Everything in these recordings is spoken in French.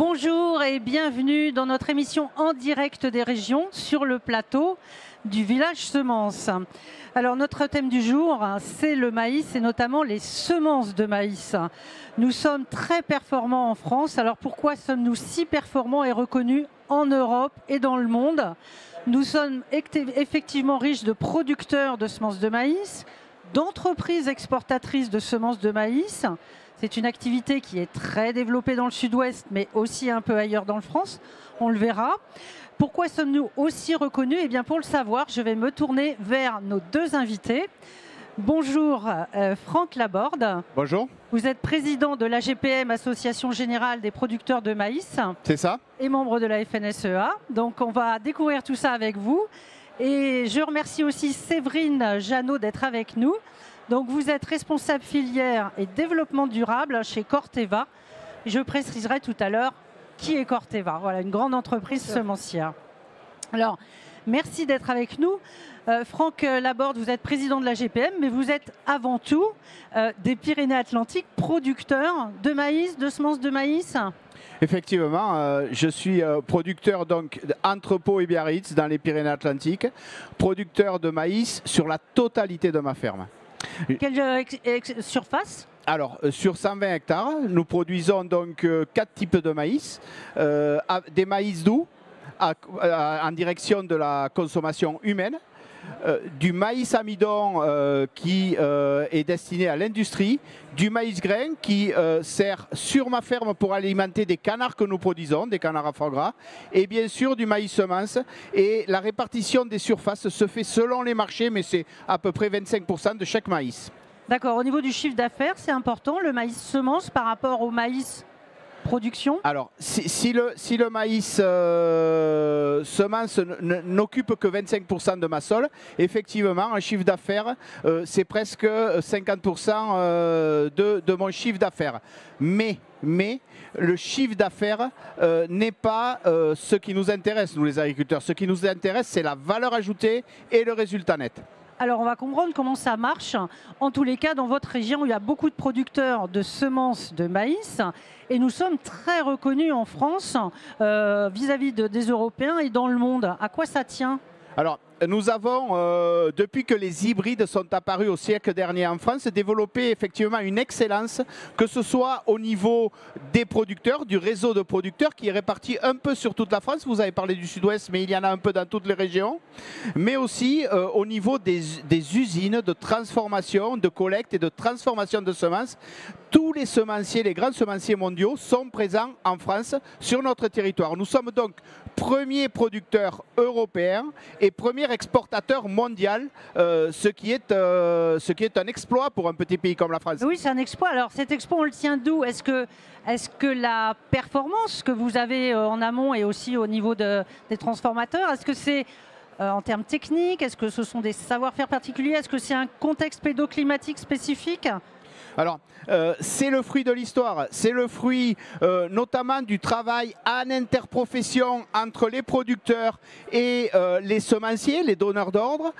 Bonjour et bienvenue dans notre émission en direct des régions sur le plateau du village Semences. Alors notre thème du jour, c'est le maïs et notamment les semences de maïs. Nous sommes très performants en France. Alors pourquoi sommes-nous si performants et reconnus en Europe et dans le monde? Nous sommes effectivement riches de producteurs de semences de maïs, d'entreprises exportatrices de semences de maïs. C'est une activité qui est très développée dans le sud-ouest, mais aussi un peu ailleurs dans le France. On le verra. Pourquoi sommes-nous aussi reconnus? Eh bien, pour le savoir, je vais me tourner vers nos deux invités. Bonjour Franck Laborde. Bonjour. Vous êtes président de l'AGPM, Association Générale des Producteurs de Maïs. C'est ça. Et membre de la FNSEA. Donc on va découvrir tout ça avec vous. Et je remercie aussi Séverine Jeannot d'être avec nous. Donc vous êtes responsable filière et développement durable chez Corteva. Je préciserai tout à l'heure qui est Corteva. Voilà, une grande entreprise semencière. Alors, merci d'être avec nous. Franck Laborde, vous êtes président de la GPM, mais vous êtes avant tout des Pyrénées-Atlantiques, producteur de maïs, de semences de maïs. Effectivement, je suis producteur donc d'entrepôt et Biarritz dans les Pyrénées-Atlantiques, producteur de maïs sur la totalité de ma ferme. Quelle surface? Alors, sur 120 hectares, nous produisons donc 4 types de maïs. Des maïs doux en direction de la consommation humaine. Du maïs amidon qui est destiné à l'industrie, du maïs grain qui sert sur ma ferme pour alimenter des canards que nous produisons, des canards à foie gras, et bien sûr du maïs semence. Et la répartition des surfaces se fait selon les marchés, mais c'est à peu près 25% de chaque maïs. D'accord, au niveau du chiffre d'affaires, c'est important, le maïs semence par rapport au maïs production? Alors, si le maïs semence n'occupe que 25% de ma sol, effectivement, un chiffre d'affaires, c'est presque 50% de mon chiffre d'affaires. Mais le chiffre d'affaires n'est pas ce qui nous intéresse, nous les agriculteurs. Ce qui nous intéresse, c'est la valeur ajoutée et le résultat net. Alors, on va comprendre comment ça marche. En tous les cas, dans votre région, il y a beaucoup de producteurs de semences de maïs et nous sommes très reconnus en France vis-à-vis des Européens et dans le monde. À quoi ça tient? Alors, nous avons, depuis que les hybrides sont apparus au siècle dernier en France, développé effectivement une excellence, que ce soit au niveau des producteurs, du réseau de producteurs qui est réparti un peu sur toute la France. Vous avez parlé du sud-ouest, mais il y en a un peu dans toutes les régions. Mais aussi au niveau des usines de transformation, de collecte et de transformation de semences. Tous les semenciers, les grands semenciers mondiaux sont présents en France sur notre territoire. Nous sommes donc premier producteur européen et premier exportateur mondial, ce qui est un exploit pour un petit pays comme la France. Oui, c'est un exploit. Alors cet exploit, on le tient d'où? Est-ce que la performance que vous avez en amont et aussi au niveau des transformateurs, est-ce que c'est en termes techniques? Est-ce que ce sont des savoir-faire particuliers? Est-ce que c'est un contexte pédoclimatique spécifique? Alors, c'est le fruit de l'histoire, c'est le fruit notamment du travail en interprofession entre les producteurs et les semenciers, les donneurs d'ordre,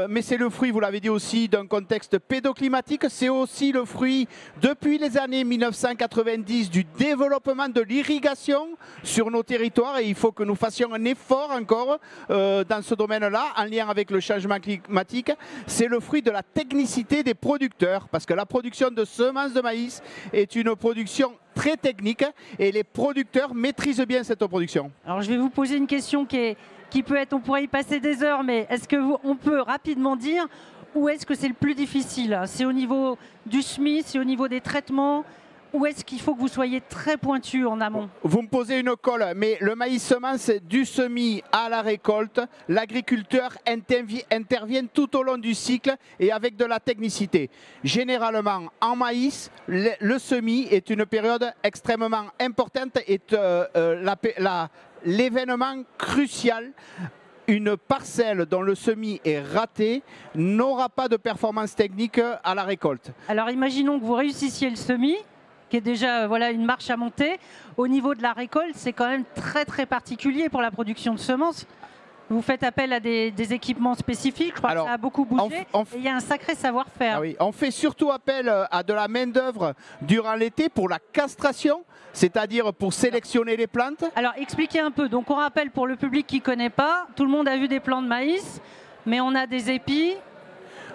mais c'est le fruit, vous l'avez dit aussi, d'un contexte pédoclimatique, c'est aussi le fruit, depuis les années 1990, du développement de l'irrigation sur nos territoires et il faut que nous fassions un effort encore dans ce domaine-là, en lien avec le changement climatique. C'est le fruit de la technicité des producteurs, parce que la production de semences de maïs est une production très technique et les producteurs maîtrisent bien cette production. Alors je vais vous poser une question qui peut être, on pourrait y passer des heures, mais est-ce qu'on peut rapidement dire où est-ce que c'est le plus difficile? C'est au niveau du semis, c'est au niveau des traitements? Où est-ce qu'il faut que vous soyez très pointu en amont? Vous me posez une colle, mais le maïs semence, du semis à la récolte, l'agriculteur intervient tout au long du cycle et avec de la technicité. Généralement, en maïs, le semis est une période extrêmement importante et l'événement crucial. Une parcelle dont le semis est raté n'aura pas de performance technique à la récolte. Alors imaginons que vous réussissiez le semis, qui est déjà voilà, une marche à monter. Au niveau de la récolte, c'est quand même très très particulier pour la production de semences. Vous faites appel à des équipements spécifiques, je crois que ça a beaucoup bougé, et il y a un sacré savoir-faire. Ah oui, on fait surtout appel à de la main-d'œuvre durant l'été pour la castration, c'est-à-dire pour sélectionner les plantes. Alors expliquez un peu, donc on rappelle pour le public qui ne connaît pas, tout le monde a vu des plants de maïs, mais on a des épis,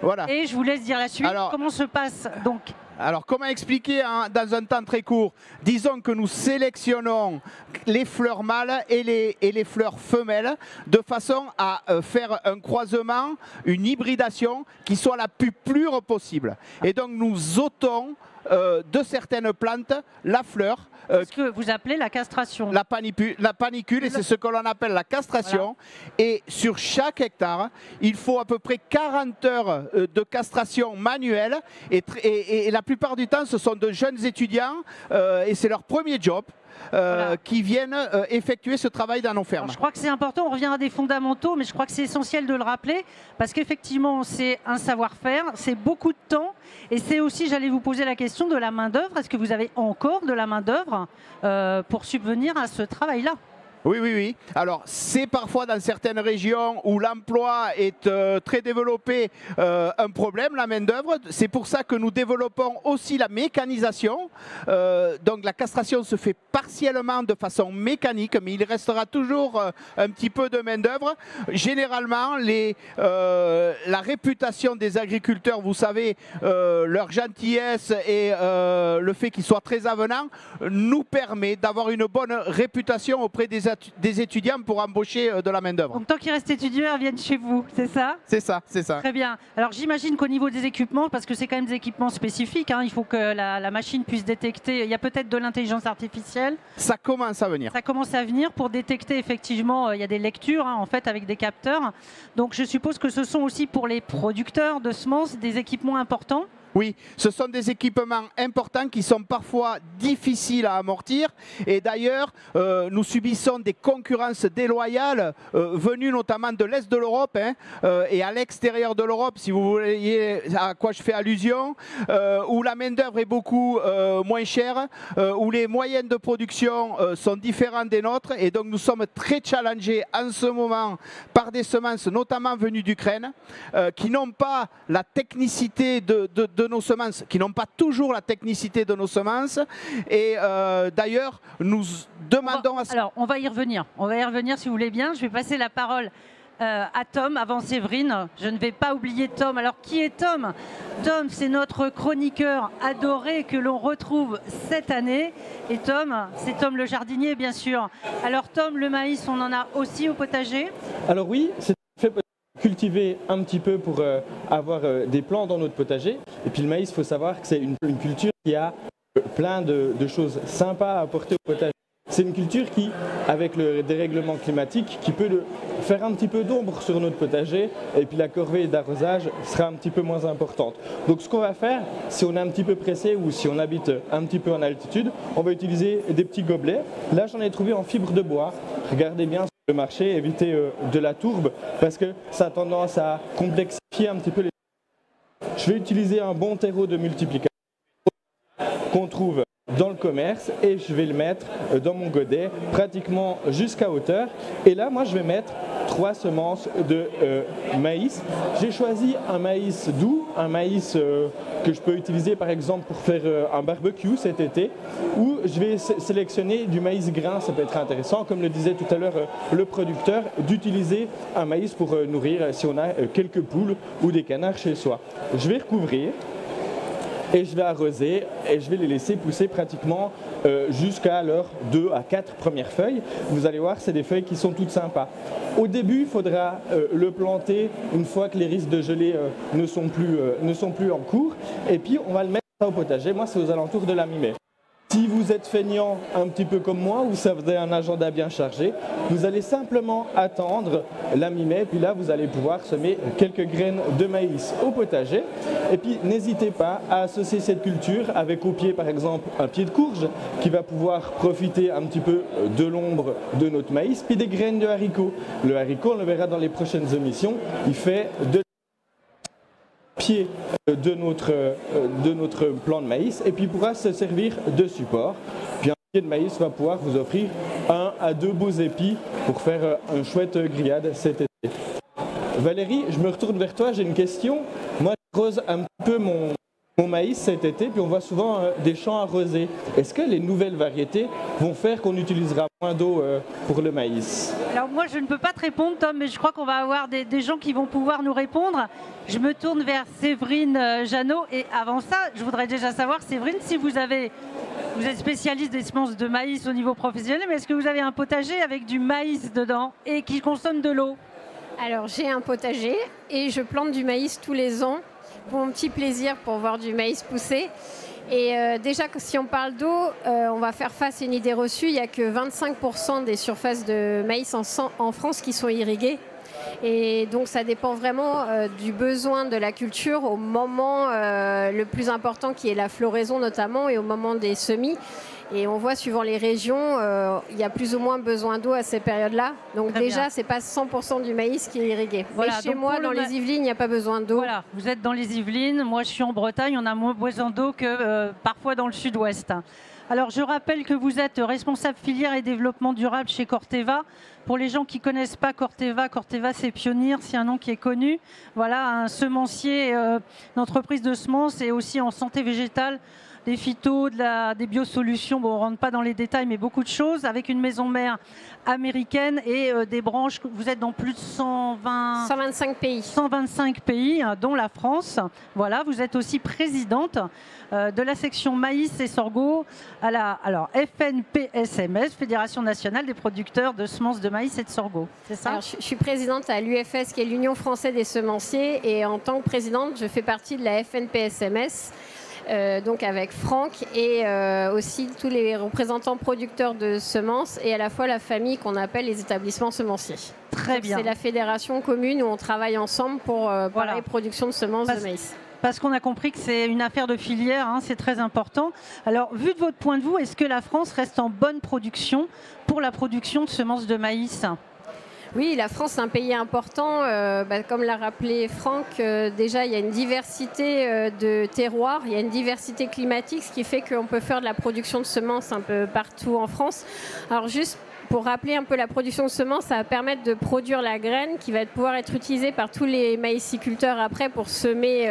voilà. Et je vous laisse dire la suite. Alors, comment se passe donc? Alors, comment expliquer dans un temps très court? Disons que nous sélectionnons les fleurs mâles et les fleurs femelles de façon à faire un croisement, une hybridation qui soit la plus pure possible. Et donc, nous ôtons de certaines plantes la fleur. Ce que vous appelez la castration. La panicule, et c'est ce que l'on appelle la castration. Voilà. Et sur chaque hectare, il faut à peu près 40 heures de castration manuelle. Et la plupart du temps, ce sont de jeunes étudiants et c'est leur premier job. Voilà. Qui viennent effectuer ce travail dans nos fermes. Alors, je crois que c'est important, on revient à des fondamentaux, mais je crois que c'est essentiel de le rappeler, parce qu'effectivement, c'est un savoir-faire, c'est beaucoup de temps, et c'est aussi, j'allais vous poser la question de la main-d'œuvre. Est-ce que vous avez encore de la main-d'œuvre pour subvenir à ce travail-là? Oui, oui, oui. Alors, c'est parfois dans certaines régions où l'emploi est très développé un problème, la main-d'œuvre. C'est pour ça que nous développons aussi la mécanisation. Donc, la castration se fait partiellement de façon mécanique, mais il restera toujours un petit peu de main-d'œuvre. Généralement, la réputation des agriculteurs, vous savez, leur gentillesse et le fait qu'ils soient très avenants, nous permet d'avoir une bonne réputation auprès des étudiants pour embaucher de la main-d'œuvre. Donc tant qu'ils restent étudiants, ils viennent chez vous, c'est ça? C'est ça, c'est ça. Très bien. Alors j'imagine qu'au niveau des équipements, parce que c'est quand même des équipements spécifiques, hein, il faut que la machine puisse détecter, il y a peut-être de l'intelligence artificielle. Ça commence à venir. Ça commence à venir pour détecter effectivement, il y a des lectures hein, en fait avec des capteurs. Donc je suppose que ce sont aussi pour les producteurs de semences des équipements importants. Oui, ce sont des équipements importants qui sont parfois difficiles à amortir. Et d'ailleurs, nous subissons des concurrences déloyales venues notamment de l'Est de l'Europe et à l'extérieur de l'Europe, si vous voyez à quoi je fais allusion, où la main-d'œuvre est beaucoup moins chère, où les moyens de production sont différents des nôtres. Et donc, nous sommes très challengés en ce moment par des semences, notamment venues d'Ukraine, qui n'ont pas la technicité de nos semences, qui n'ont pas toujours la technicité de nos semences. Et d'ailleurs, nous demandons Alors, on va y revenir. On va y revenir si vous voulez bien. Je vais passer la parole à Tom avant Séverine. Je ne vais pas oublier Tom. Alors, qui est Tom? Tom, c'est notre chroniqueur adoré que l'on retrouve cette année. Et Tom, c'est Tom le jardinier, bien sûr. Alors, Tom, le maïs, on en a aussi au potager? Alors oui, c'est fait cultiver un petit peu pour avoir des plants dans notre potager. Et puis le maïs, il faut savoir que c'est une culture qui a plein de choses sympas à apporter au potager. C'est une culture qui, avec le dérèglement climatique, qui peut faire un petit peu d'ombre sur notre potager, et puis la corvée d'arrosage sera un petit peu moins importante. Donc ce qu'on va faire, si on est un petit peu pressé ou si on habite un petit peu en altitude, on va utiliser des petits gobelets. Là, j'en ai trouvé en fibre de bois. Regardez bien le marché, évitez de la tourbe parce que ça a tendance à complexifier un petit peu les... Je vais utiliser un bon terreau de multiplication qu'on trouve dans le commerce et je vais le mettre dans mon godet pratiquement jusqu'à hauteur. Et là, moi, je vais mettre 3 semences de maïs. J'ai choisi un maïs doux, un maïs que je peux utiliser par exemple pour faire un barbecue cet été, ou je vais sélectionner du maïs grain. Ça peut être intéressant, comme le disait tout à l'heure le producteur, d'utiliser un maïs pour nourrir si on a quelques poules ou des canards chez soi. Je vais recouvrir. Et je vais arroser et je vais les laisser pousser pratiquement jusqu'à leurs 2 à 4 premières feuilles. Vous allez voir, c'est des feuilles qui sont toutes sympas. Au début, il faudra le planter une fois que les risques de gelée ne sont plus en cours. Et puis, on va le mettre au potager. Moi, c'est aux alentours de la mi-mai. Si vous êtes feignant un petit peu comme moi, ou ça vous avez un agenda bien chargé, vous allez simplement attendre la mi-mai, puis là vous allez pouvoir semer quelques graines de maïs au potager. Et puis n'hésitez pas à associer cette culture avec au pied par exemple un pied de courge qui va pouvoir profiter un petit peu de l'ombre de notre maïs, puis des graines de haricot. Le haricot, on le verra dans les prochaines émissions, il fait de pied de notre plant de maïs et puis pourra se servir de support. Puis un pied de maïs va pouvoir vous offrir un à 2 beaux épis pour faire un chouette grillade cet été. Valérie, je me retourne vers toi, j'ai une question. Moi, j'arrose un peu mon maïs cet été, puis on voit souvent des champs arrosés. Est-ce que les nouvelles variétés vont faire qu'on utilisera moins d'eau pour le maïs? Alors moi, je ne peux pas te répondre, Tom, mais je crois qu'on va avoir des gens qui vont pouvoir nous répondre. Je me tourne vers Séverine Jeannot. Et avant ça, je voudrais déjà savoir, Séverine, si vous êtes spécialiste des semences de maïs au niveau professionnel, mais est-ce que vous avez un potager avec du maïs dedans et qui consomme de l'eau? Alors j'ai un potager et je plante du maïs tous les ans pour mon petit plaisir, pour voir du maïs pousser. Et déjà, si on parle d'eau, on va faire face à une idée reçue. Il n'y a que 25% des surfaces de maïs en France qui sont irriguées. Et donc ça dépend vraiment du besoin de la culture au moment le plus important qui est la floraison notamment et au moment des semis. Et on voit suivant les régions, il y a plus ou moins besoin d'eau à ces périodes-là. Donc Très déjà, bien. c'est pas 100% du maïs qui est irrigué. Voilà, Et chez donc moi, pour dans le les Yvelines, il n'y a pas besoin d'eau. Voilà, vous êtes dans les Yvelines, moi je suis en Bretagne, on a moins besoin d'eau que parfois dans le sud-ouest. Alors je rappelle que vous êtes responsable filière et développement durable chez Corteva. Pour les gens qui ne connaissent pas Corteva, Corteva c'est Pionnier, c'est un nom qui est connu. Voilà, un semencier, une entreprise de semences et aussi en santé végétale, des phytos, des biosolutions. Bon, on ne rentre pas dans les détails, mais beaucoup de choses, avec une maison mère américaine et des branches. Vous êtes dans plus de 125 pays. 125 pays, dont la France. Voilà, vous êtes aussi présidente de la section maïs et sorgho à la FNPSMS, Fédération nationale des producteurs de semences de maïs et de sorgho. C'est ça? Alors, je suis présidente à l'UFS, qui est l'Union française des semenciers. Et en tant que présidente, je fais partie de la FNPSMS. Donc avec Franck et aussi tous les représentants producteurs de semences et à la fois la famille qu'on appelle les établissements semenciers. Très bien. C'est la fédération commune où on travaille ensemble pour la production de semences de maïs. Parce qu'on a compris que c'est une affaire de filière, hein, c'est très important. Alors, vu de votre point de vue, est-ce que la France reste en bonne production pour la production de semences de maïs ? Oui, la France est un pays important. Comme l'a rappelé Franck, déjà il y a une diversité de terroirs, il y a une diversité climatique, ce qui fait qu'on peut faire de la production de semences un peu partout en France. Alors juste pour rappeler un peu la production de semences, ça va permettre de produire la graine qui va pouvoir être utilisée par tous les maïsiculteurs après pour semer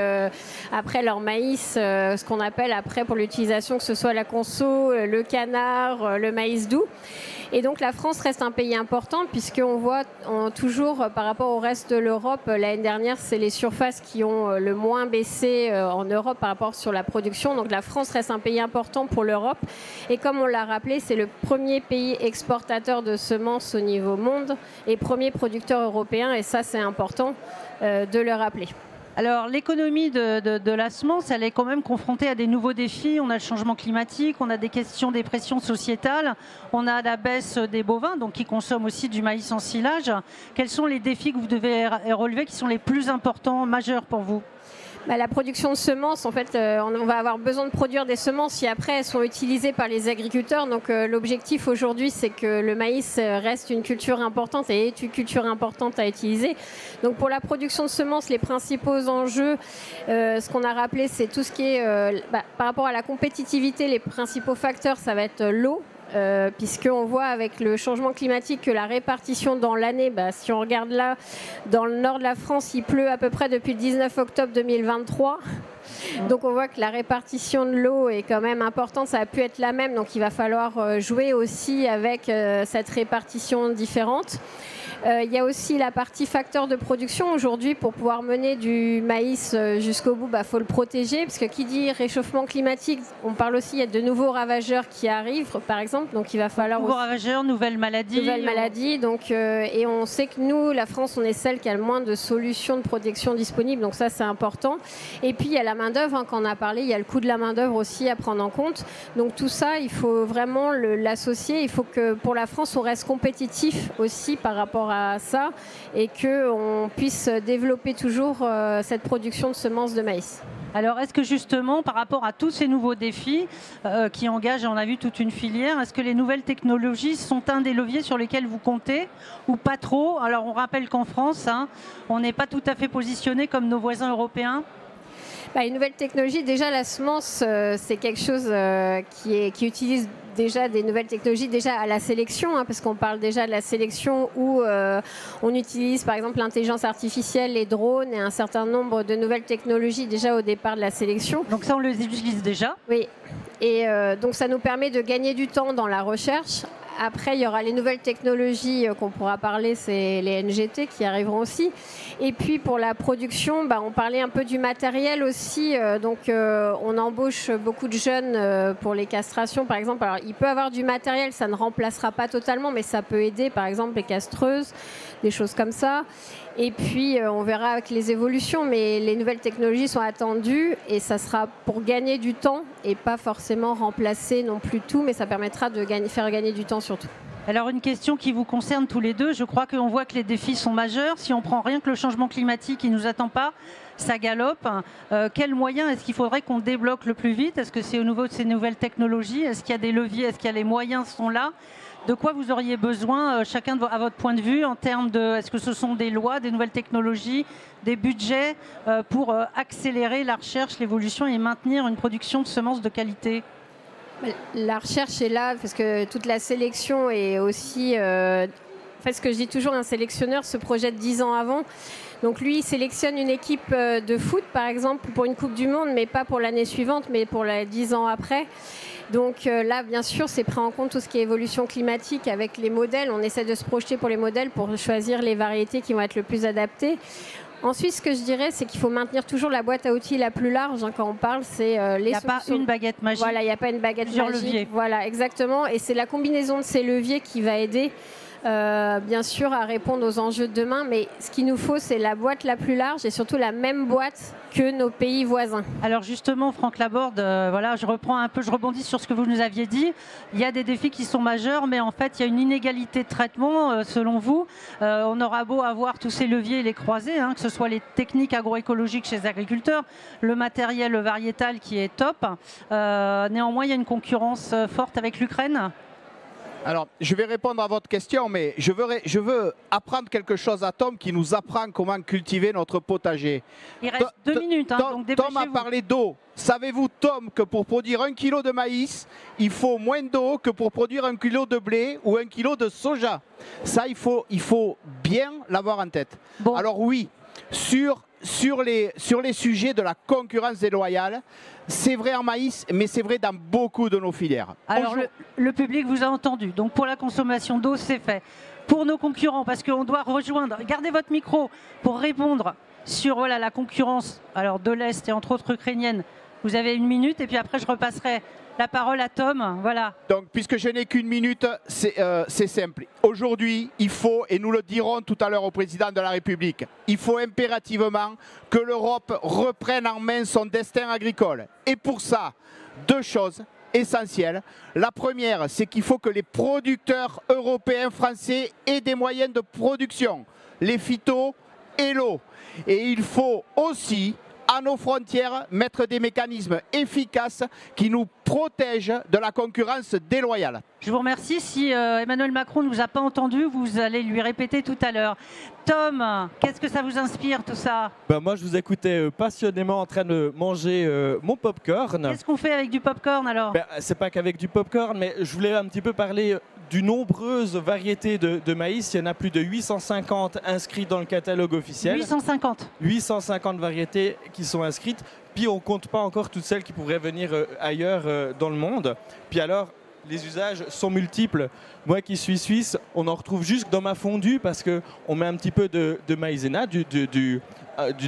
après leur maïs, ce qu'on appelle après pour l'utilisation, que ce soit la conso, le canard, le maïs doux. Et donc la France reste un pays important puisqu'on voit toujours par rapport au reste de l'Europe, l'année dernière c'est les surfaces qui ont le moins baissé en Europe par rapport sur la production. Donc la France reste un pays important pour l'Europe et comme on l'a rappelé, c'est le premier pays exportateur de semences au niveau monde et premier producteur européen et ça c'est important de le rappeler. Alors l'économie de la semence, elle est quand même confrontée à des nouveaux défis. On a le changement climatique, on a des questions des pressions sociétales, on a la baisse des bovins, donc qui consomment aussi du maïs en silage. Quels sont les défis que vous devez relever, qui sont les plus importants, majeurs pour vous ? La production de semences, en fait, on va avoir besoin de produire des semences si après elles sont utilisées par les agriculteurs. Donc l'objectif aujourd'hui, c'est que le maïs reste une culture importante et est une culture importante à utiliser. Donc pour la production de semences, les principaux enjeux, ce qu'on a rappelé, c'est tout ce qui est par rapport à la compétitivité, les principaux facteurs, ça va être l'eau. Puisqu'on voit avec le changement climatique que la répartition dans l'année, si on regarde là, dans le nord de la France, il pleut à peu près depuis le 19 octobre 2023. Donc on voit que la répartition de l'eau est quand même importante, ça a pu être la même, donc il va falloir jouer aussi avec cette répartition différente. Il y a aussi la partie facteur de production. Aujourd'hui, pour pouvoir mener du maïs jusqu'au bout, faut le protéger. Parce que qui dit réchauffement climatique, on parle aussi, il y a de nouveaux ravageurs qui arrivent, par exemple. Donc il va falloir... Nouveaux ravageurs, nouvelles maladies. Nouvelles maladies. Donc, et on sait que nous, la France, on est celle qui a le moins de solutions de protection disponibles. Donc ça, c'est important. Et puis, il y a la main-d'œuvre, quand on a parlé. Il y a le coût de la main-d'œuvre aussi à prendre en compte. Donc tout ça, il faut vraiment l'associer. Il faut que pour la France, on reste compétitif aussi par rapport à ça et qu'on puisse développer toujours cette production de semences de maïs. Alors, est-ce que justement, par rapport à tous ces nouveaux défis qui engagent, on a vu, toute une filière, est-ce que les nouvelles technologies sont un des leviers sur lesquels vous comptez ou pas trop? Alors, on rappelle qu'en France, on n'est pas tout à fait positionné comme nos voisins européens. Les nouvelles technologies, déjà la semence, c'est quelque chose qui utilise déjà des nouvelles technologies déjà à la sélection, parce qu'on parle déjà de la sélection où on utilise par exemple l'intelligence artificielle, les drones et un certain nombre de nouvelles technologies déjà au départ de la sélection. Donc ça, on les utilise déjà. Oui, et donc ça nous permet de gagner du temps dans la recherche. Après, il y aura les nouvelles technologies qu'on pourra parler, c'est les NGT qui arriveront aussi. Et puis pour la production, on parlait un peu du matériel aussi. On embauche beaucoup de jeunes pour les castrations, par exemple. Alors, il peut y avoir du matériel, ça ne remplacera pas totalement, mais ça peut aider, par exemple, les castreuses, des choses comme ça. Et puis, on verra avec les évolutions, mais les nouvelles technologies sont attendues et ça sera pour gagner du temps et pas forcément remplacer non plus tout, mais ça permettra de faire gagner du temps surtout. Alors une question qui vous concerne tous les deux, je crois qu'on voit que les défis sont majeurs. Si on prend rien que le changement climatique qui ne nous attend pas, ça galope. Quels moyens est-ce qu'il faudrait qu'on débloque le plus vite? Est-ce que c'est au niveau de ces nouvelles technologies? Est-ce qu'il y a des leviers? Est-ce qu'il y a les moyens sont là? De quoi vous auriez besoin, chacun à votre point de vue, en termes de, est-ce que ce sont des lois, des nouvelles technologies, des budgets pour accélérer la recherche, l'évolution et maintenir une production de semences de qualité? La recherche est là parce que toute la sélection est aussi... En fait, ce que je dis toujours, un sélectionneur se projette 10 ans avant. Donc lui, il sélectionne une équipe de foot, par exemple, pour une Coupe du Monde, mais pas pour l'année suivante, mais pour 10 ans après. Donc là, bien sûr, c'est pris en compte tout ce qui est évolution climatique avec les modèles. On essaie de se projeter pour les modèles pour choisir les variétés qui vont être le plus adaptées. Ensuite, ce que je dirais, c'est qu'il faut maintenir toujours la boîte à outils la plus large. Quand on parle, c'est les solutions. Il n'y a pas une baguette magique. Voilà, il n'y a pas une baguette plusieurs magique. Leviers. Voilà, exactement. Et c'est la combinaison de ces leviers qui va aider, bien sûr, à répondre aux enjeux de demain. Mais ce qu'il nous faut, c'est la boîte la plus large et surtout la même boîte que nos pays voisins. Alors justement, Franck Laborde, voilà, je reprends un peu, je rebondis sur ce que vous nous aviez dit. Il y a des défis qui sont majeurs, mais en fait, il y a une inégalité de traitement, selon vous. On aura beau avoir tous ces leviers et les croiser, que ce soit les techniques agroécologiques chez les agriculteurs, le matériel variétal qui est top. Néanmoins, il y a une concurrence forte avec l'Ukraine. Alors, je vais répondre à votre question, mais je veux apprendre quelque chose à Tom qui nous apprend comment cultiver notre potager. Il reste 2 minutes, donc dépêchez-vous. Tom a parlé d'eau. Savez-vous, Tom, que pour produire 1 kilo de maïs, il faut moins d'eau que pour produire 1 kilo de blé ou 1 kilo de soja? Ça, il faut bien l'avoir en tête. Bon. Alors oui, sur les sujets de la concurrence déloyale, c'est vrai en maïs, mais c'est vrai dans beaucoup de nos filières. Alors le public vous a entendu. Donc pour la consommation d'eau, c'est fait. Pour nos concurrents, parce qu'on doit rejoindre, gardez votre micro pour répondre sur la concurrence de l'Est et entre autres ukrainienne. Vous avez 1 minute et puis après je repasserai la parole à Tom. Voilà. Donc puisque je n'ai qu'1 minute, c'est simple. Aujourd'hui, il faut, et nous le dirons tout à l'heure au président de la République, il faut impérativement que l'Europe reprenne en main son destin agricole. Et pour ça, 2 choses essentielles. La première, c'est qu'il faut que les producteurs européens, français aient des moyens de production, les phytos et l'eau. Et il faut aussi, à nos frontières, mettre des mécanismes efficaces qui nous protègent de la concurrence déloyale. Je vous remercie. Si Emmanuel Macron ne vous a pas entendu, vous allez lui répéter tout à l'heure. Tom, qu'est-ce que ça vous inspire tout ça? Moi, je vous écoutais passionnément en train de manger mon popcorn. Qu'est-ce qu'on fait avec du popcorn alors? C'est pas qu'avec du popcorn, mais je voulais un petit peu parler du nombreuses variétés de maïs. Il y en a plus de 850 inscrits dans le catalogue officiel. 850 variétés qui sont inscrites. Puis on ne compte pas encore toutes celles qui pourraient venir ailleurs dans le monde. Puis alors, les usages sont multiples. Moi qui suis suisse, on en retrouve juste dans ma fondue parce qu'on met un petit peu de maïzena, de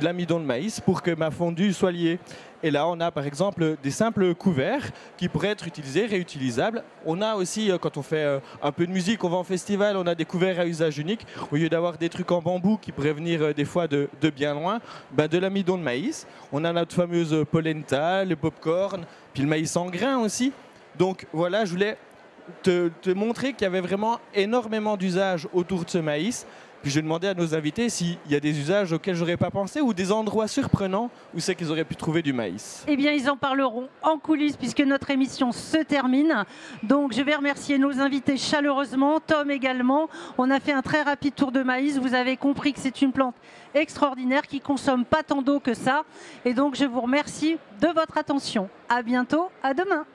l'amidon de maïs pour que ma fondue soit liée. Et là, on a par exemple des simples couverts qui pourraient être utilisés, réutilisables. On a aussi, quand on fait un peu de musique, on va en festival, on a des couverts à usage unique. Au lieu d'avoir des trucs en bambou qui pourraient venir des fois de bien loin, de l'amidon de maïs. On a notre fameuse polenta, le popcorn, puis le maïs en grains aussi. Donc voilà, je voulais te montrer qu'il y avait vraiment énormément d'usages autour de ce maïs. Puis je vais demander à nos invités s'il y a des usages auxquels je n'aurais pas pensé ou des endroits surprenants où c'est qu'ils auraient pu trouver du maïs. Eh bien, ils en parleront en coulisses puisque notre émission se termine. Donc, je vais remercier nos invités chaleureusement, Tom également. On a fait un très rapide tour de maïs. Vous avez compris que c'est une plante extraordinaire qui ne consomme pas tant d'eau que ça. Et donc, je vous remercie de votre attention. À bientôt, à demain.